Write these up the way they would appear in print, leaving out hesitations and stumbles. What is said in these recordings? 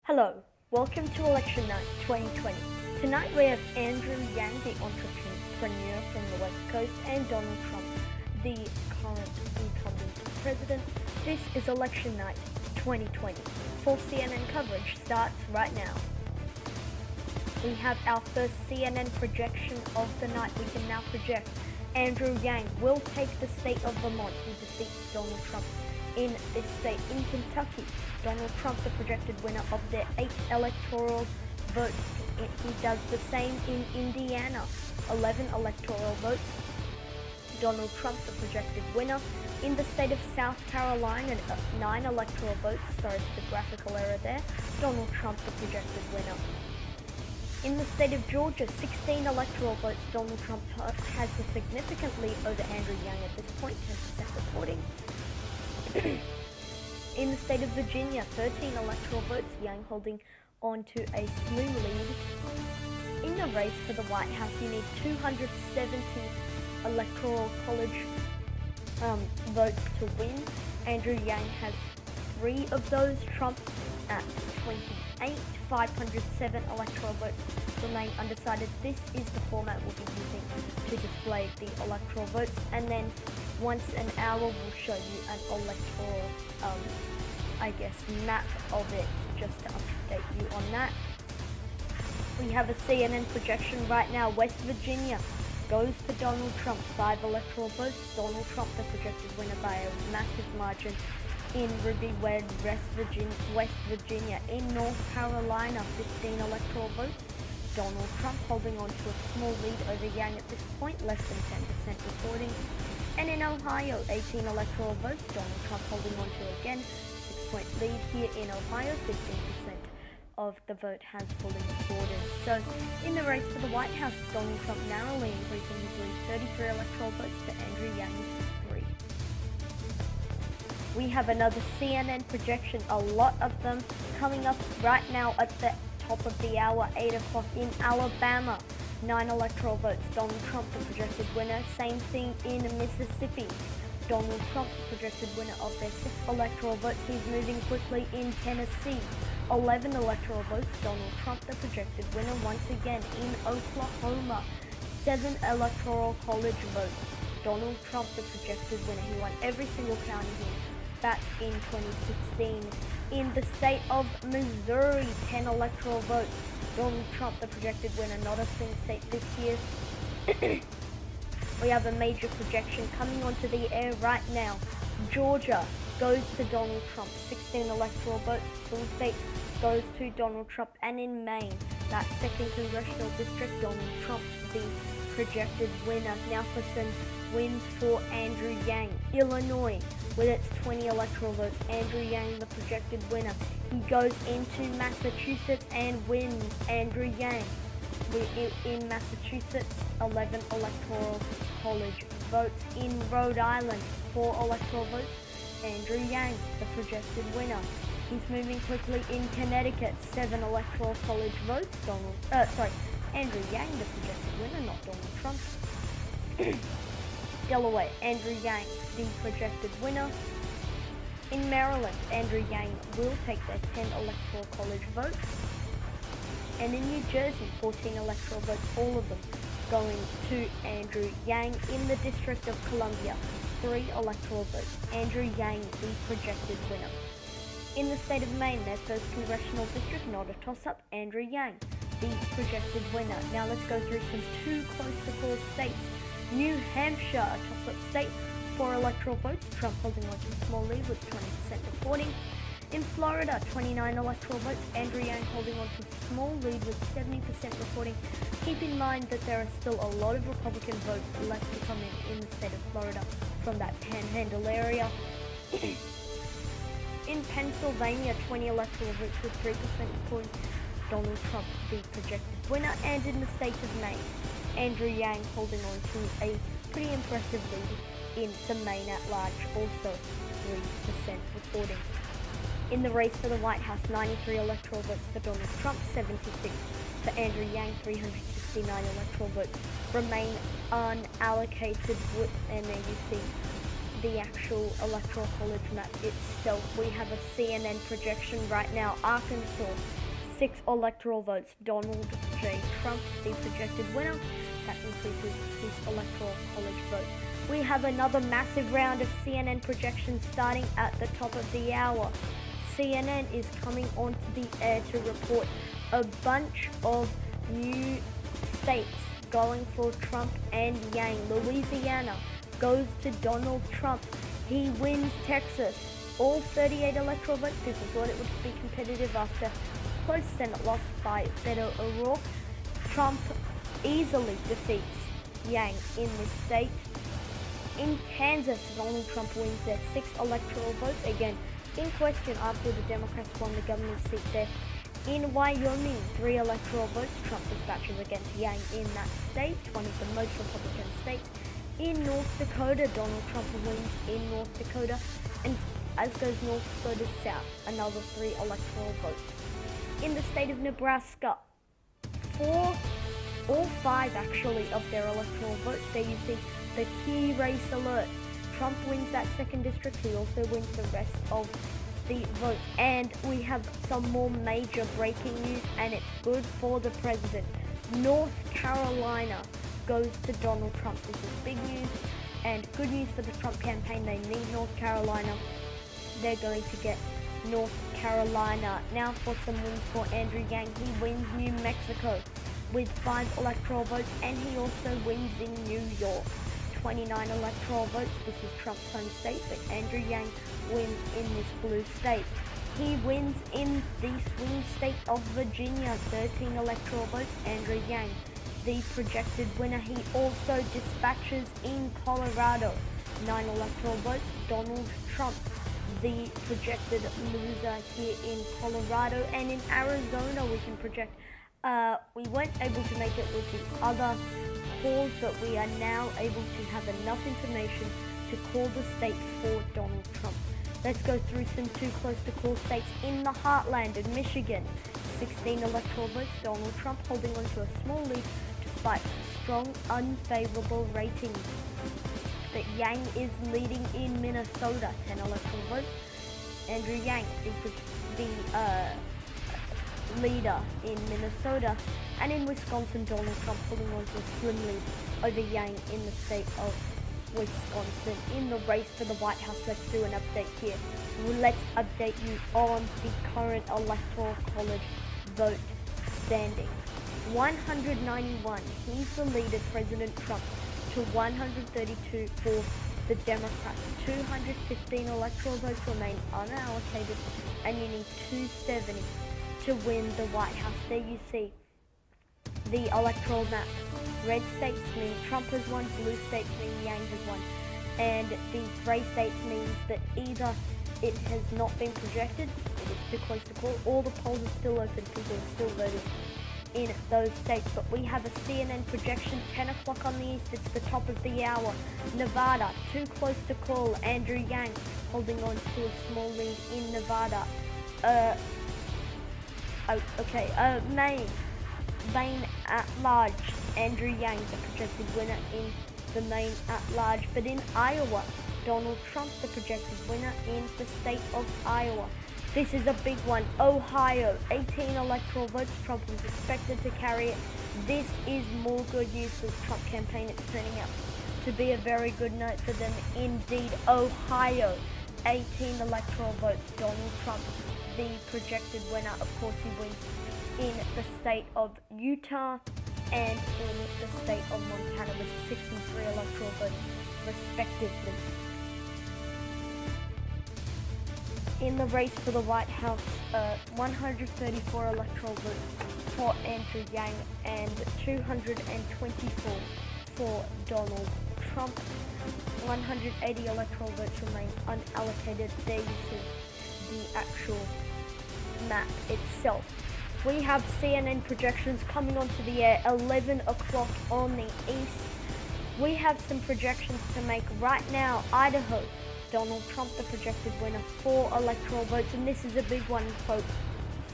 Hello, welcome to Election Night 2020. Tonight we have Andrew Yang, the entrepreneur from the West Coast, and Donald Trump, the current incumbent president. This is Election Night 2020. Full CNN coverage starts right now. We have our first CNN projection of the night. We can now project Andrew Yang will take the state of Vermont. He defeats Donald Trump in this state. In Kentucky, Donald Trump, the projected winner of their 8 electoral votes. He does the same in Indiana, 11 electoral votes. Donald Trump, the projected winner. In the state of South Carolina, 9 electoral votes. Sorry for the graphical error there. Donald Trump, the projected winner. In the state of Georgia, 16 electoral votes. Donald Trump has a significant lead over Andrew Yang at this point, 10% reporting. In the state of Virginia, 13 electoral votes, Yang holding on to a slim lead. In the race for the White House, you need 270 electoral college votes to win. Andrew Yang has 3 of those. Trump at 28, 507 electoral votes remain undecided. This is the format we'll be using to display the electoral votes, and then once an hour we'll show you an electoral map of it, just to update you on that. We have a CNN projection right now. West Virginia goes to Donald Trump, 5 electoral votes. Donald Trump, the projected winner by a massive margin. In Ruby Wed, West Virginia. In North Carolina, 15 electoral votes. Donald Trump holding on to a small lead over Yang at this point, less than 10% reporting. And in Ohio, 18 electoral votes. Donald Trump holding on to, again, 6-point lead here in Ohio. 15% of the vote has fully reported. So, in the race for the White House, Donald Trump narrowly increasing his lead, 33 electoral votes to Andrew Yang's 3. We have another CNN projection, a lot of them coming up right now at the top of the hour, 8 o'clock in Alabama. 9 electoral votes. Donald Trump, the projected winner. Same thing in Mississippi. Donald Trump, the projected winner of their 6 electoral votes. He's moving quickly in Tennessee. 11 electoral votes. Donald Trump, the projected winner. Once again in Oklahoma. 7 electoral college votes. Donald Trump, the projected winner. He won every single county here back in 2016. In the state of Missouri, 10 electoral votes. Donald Trump, the projected winner, not a swing state this year. We have a major projection coming onto the air right now. Georgia goes to Donald Trump, 16 electoral votes. Swing state goes to Donald Trump. And in Maine, that 2nd congressional district, Donald Trump, the projected winner. Now for some wins for Andrew Yang. Illinois, with its 20 electoral votes, Andrew Yang, the projected winner. He goes into Massachusetts and wins. Andrew Yang. In Massachusetts, 11 electoral college votes. In Rhode Island, 4 electoral votes. Andrew Yang, the projected winner. He's moving quickly in Connecticut, 7 electoral college votes. Andrew Yang, the projected winner, not Donald Trump. Delaware, Andrew Yang, the projected winner. In Maryland, Andrew Yang will take their 10 electoral college votes. And in New Jersey, 14 electoral votes, all of them going to Andrew Yang. In the District of Columbia, 3 electoral votes. Andrew Yang, the projected winner. In the state of Maine, their 1st congressional district, not a toss-up, Andrew Yang, the projected winner. Now let's go through some too close to call states. New Hampshire, a toss-up state, 4 electoral votes. Trump holding on to a small lead with 20% reporting. In Florida, 29 electoral votes. Andrew Yang holding on to a small lead with 70% reporting. Keep in mind that there are still a lot of Republican votes left to come in the state of Florida from that panhandle area. In Pennsylvania, 20 electoral votes with 3% reporting. Donald Trump, the projected winner. And in the state of Maine, Andrew Yang holding on to a pretty impressive lead in the Maine at-large, also 3% reporting. In the race for the White House, 93 electoral votes for Donald Trump, 76 for Andrew Yang, 369 electoral votes remain unallocated, and there you see the actual electoral college map itself, we have a CNN projection right now. Arkansas, 6 electoral votes. Donald J. Trump, the projected winner. That increases his electoral college vote. We have another massive round of CNN projections starting at the top of the hour. CNN is coming onto the air to report a bunch of new states going for Trump and Yang. Louisiana goes to Donald Trump. He wins Texas. All 38 electoral votes. People thought it would be competitive after close Senate loss by Beto O'Rourke. Trump easily defeats Yang in this state. In Kansas, Donald Trump wins their 6 electoral votes, again in question after the Democrats won the governor's seat there. In Wyoming, 3 electoral votes. Trump dispatches against Yang in that state, one of the most Republican states. In North Dakota, Donald Trump wins in North Dakota, and as goes North, so does South, another 3 electoral votes. In the state of Nebraska, 5 actually of their electoral votes. There you see the key race alert. Trump wins that 2nd district. He also wins the rest of the votes. And we have some more major breaking news, and it's good for the president. North Carolina goes to Donald Trump. This is big news and good news for the Trump campaign. They need North Carolina. They're going to get North Carolina. Now for some wins for Andrew Yang. He wins New Mexico with 5 electoral votes, and he also wins in New York. 29 electoral votes. This is Trump's home state, but Andrew Yang wins in this blue state. He wins in the swing state of Virginia, 13 electoral votes. Andrew Yang, the projected winner. He also dispatches in Colorado, 9 electoral votes. Donald Trump, the projected loser here in Colorado. And in Arizona, we can project. We weren't able to make it with the other calls, but we are now able to have enough information to call the state for Donald Trump. Let's go through some too close to call states. In the heartland of Michigan, 16 electoral votes. Donald Trump holding on to a small lead despite strong unfavorable ratings. But Yang is leading in Minnesota, 10 electoral votes. Andrew Yang, the leader in Minnesota. And in Wisconsin, Donald Trump holding on to a slim lead over Yang in the state of Wisconsin. In the race for the White House, let's do an update here. Let's update you on the current electoral college vote standing. 191, he's the leader, President Trump, to 132 for the Democrats. 215 electoral votes remain unallocated, and you need 270 to win the White House. There you see the electoral map. Red states mean Trump has won, blue states mean Yang has won, and the grey states means that either it has not been projected, it is too close to call, or the polls are still open, people are still voting in those states. But we have a CNN projection, 10 o'clock on the east, it's the top of the hour. Nevada, too close to call, Andrew Yang holding on to a small lead in Nevada. Maine at large, Andrew Yang, the projected winner in the Maine at large. But in Iowa, Donald Trump, the projected winner in the state of Iowa. This is a big one. Ohio, 18 electoral votes. Trump was expected to carry it. This is more good news for the Trump campaign. It's turning out to be a very good night for them indeed. Ohio, 18 electoral votes. Donald Trump, the projected winner. Of course, he wins in the state of Utah and in the state of Montana with 6 and 3 electoral votes respectively. In the race for the White House, 134 electoral votes for Andrew Yang and 224 for Donald Trump. 180 electoral votes remain unallocated. There you see the actual map itself. We have CNN projections coming onto the air, 11 o'clock on the east. We have some projections to make right now. Idaho, Donald Trump, the projected winner, 4 electoral votes, and this is a big one, folks.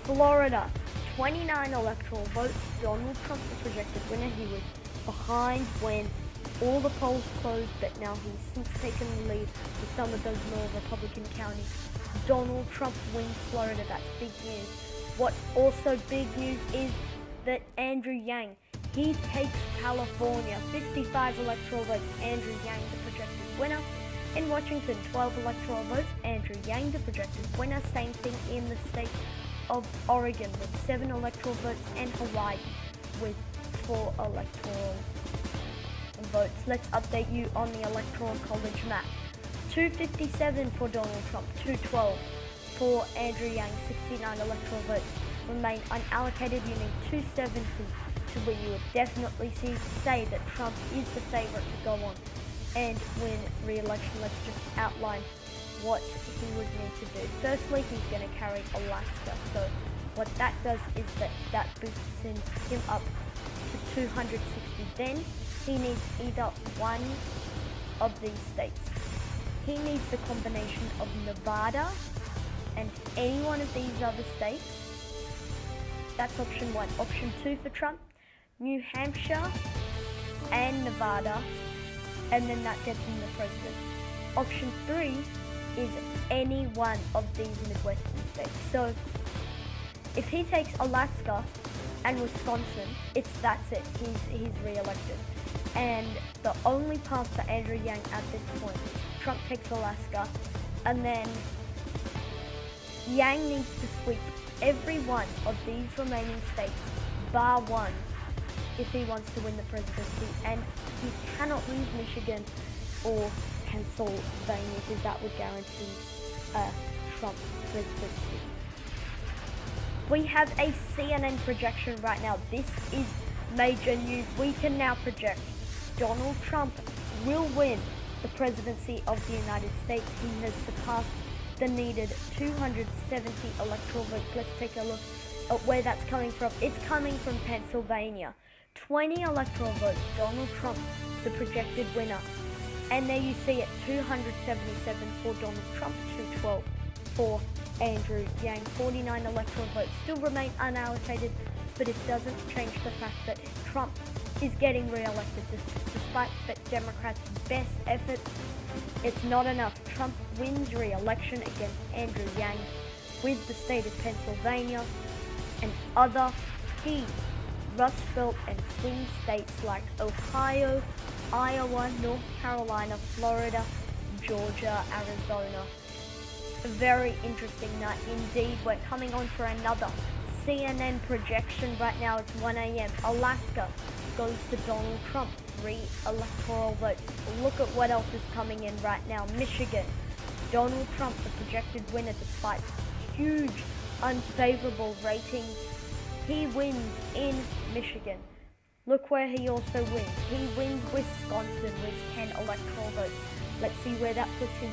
Florida, 29 electoral votes. Donald Trump, the projected winner. He was behind when all the polls closed, but now he's since taken the lead with some of those more Republican counties. Donald Trump wins Florida. That's big news. What's also big news is that Andrew Yang, he takes California. 55 electoral votes, Andrew Yang, the projected winner. In Washington, 12 electoral votes, Andrew Yang, the projected winner. Same thing in the state of Oregon with 7 electoral votes, and Hawaii with 4 electoral votes. Let's update you on the Electoral College map. 257 for Donald Trump, 212 for Andrew Yang. 69 electoral votes remain unallocated. You need 270 to win. You would definitely say that Trump is the favorite to go on and win re-election. Let's just outline what he would need to do. Firstly, he's going to carry Alaska. So what that does is that boosts him up to 260. Then he needs either one of these states. He needs the combination of Nevada and any one of these other states. That's option 1. Option 2 for Trump, New Hampshire and Nevada, and then that gets him the president. Option 3 is any one of these Midwestern states. So if he takes Alaska and Wisconsin, that's it. He's re-elected. And the only path for Andrew Yang at this point, Trump takes Alaska, and then Yang needs to sweep every one of these remaining states, bar one, if he wants to win the presidency. And he cannot lose Michigan or Pennsylvania, because that would guarantee a Trump presidency. We have a CNN projection right now. This is major news. We can now project Donald Trump will win the presidency of the United States. He has surpassed the needed 270 electoral votes. Let's take a look at where that's coming from. It's coming from Pennsylvania. 20 electoral votes, Donald Trump, the projected winner. And there you see it, 277 for Donald Trump, 212 for Andrew Yang. 49 electoral votes still remain unallocated, but it doesn't change the fact that Trump is getting re-elected. Despite the Democrats' best efforts, it's not enough. Trump wins re-election against Andrew Yang with the state of Pennsylvania and other key Rust Belt and swing states like Ohio, Iowa, North Carolina, Florida, Georgia, Arizona. A very interesting night indeed. We're coming on for another CNN projection right now. It's 1 a.m. Alaska goes to Donald Trump, 3 electoral votes. Look at what else is coming in right now. Michigan, Donald Trump, the projected winner despite huge unfavorable ratings. He wins in Michigan. Look where he also wins. He wins Wisconsin with 10 electoral votes. Let's see where that puts him.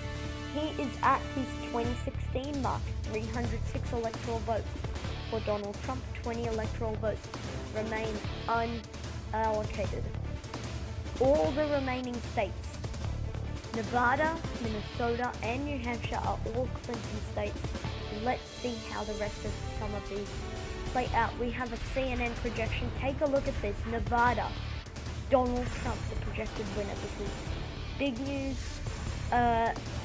He is at his 2016 mark, 306 electoral votes for Donald Trump. 20 electoral votes remain unallocated. All the remaining states, Nevada, Minnesota, and New Hampshire, are all Clinton states. Let's see how the rest of some of these play out. We have a CNN projection. Take a look at this. Nevada, Donald Trump, the projected winner. This is big news.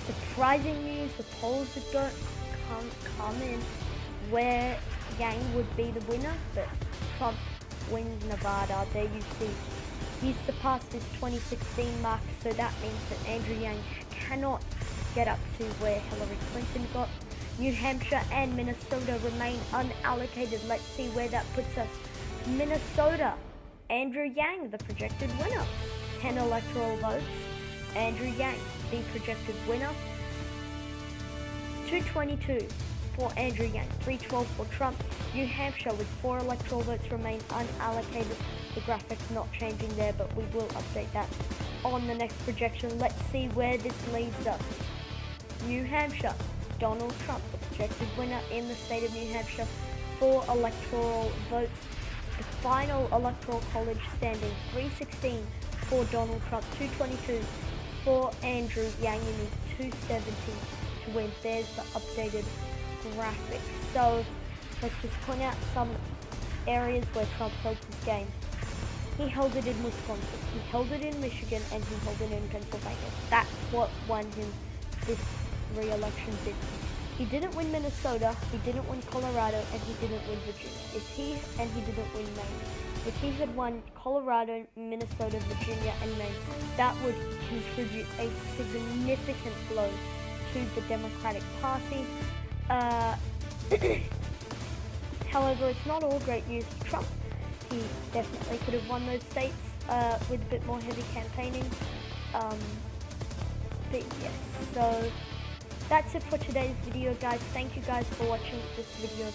Surprising news. The polls that come in where Yang would be the winner, but Trump wins Nevada. There you see. He's surpassed his 2016 mark, so that means that Andrew Yang cannot get up to where Hillary Clinton got. New Hampshire and Minnesota remain unallocated. Let's see where that puts us. Minnesota, Andrew Yang, the projected winner. 10 electoral votes. Andrew Yang, the projected winner. 222 for Andrew Yang, 312 for Trump. New Hampshire with 4 electoral votes remain unallocated. The graphic's not changing there, but we will update that on the next projection. Let's see where this leaves us. New Hampshire, Donald Trump, the projected winner in the state of New Hampshire, 4 electoral votes. The final electoral college standing, 316 for Donald Trump, 222 for Andrew Yang. You need 270 to win. There's the updated graphic. So let's just point out some areas where Trump held his game. He held it in Wisconsin, he held it in Michigan, and he held it in Pennsylvania. That's what won him this re-election bid. He didn't win Minnesota, he didn't win Colorado, and he didn't win Virginia. And he didn't win Maine. If he had won Colorado, Minnesota, Virginia, and Maine, that would contribute a significant blow to the Democratic Party. However, it's not all great news for Trump. He definitely could have won those states with a bit more heavy campaigning. But yes, so that's it for today's video, guys. Thank you guys for watching this video.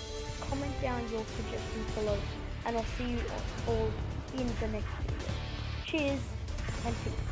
Comment down your suggestions below, and I'll see you all in the next video. Cheers and peace.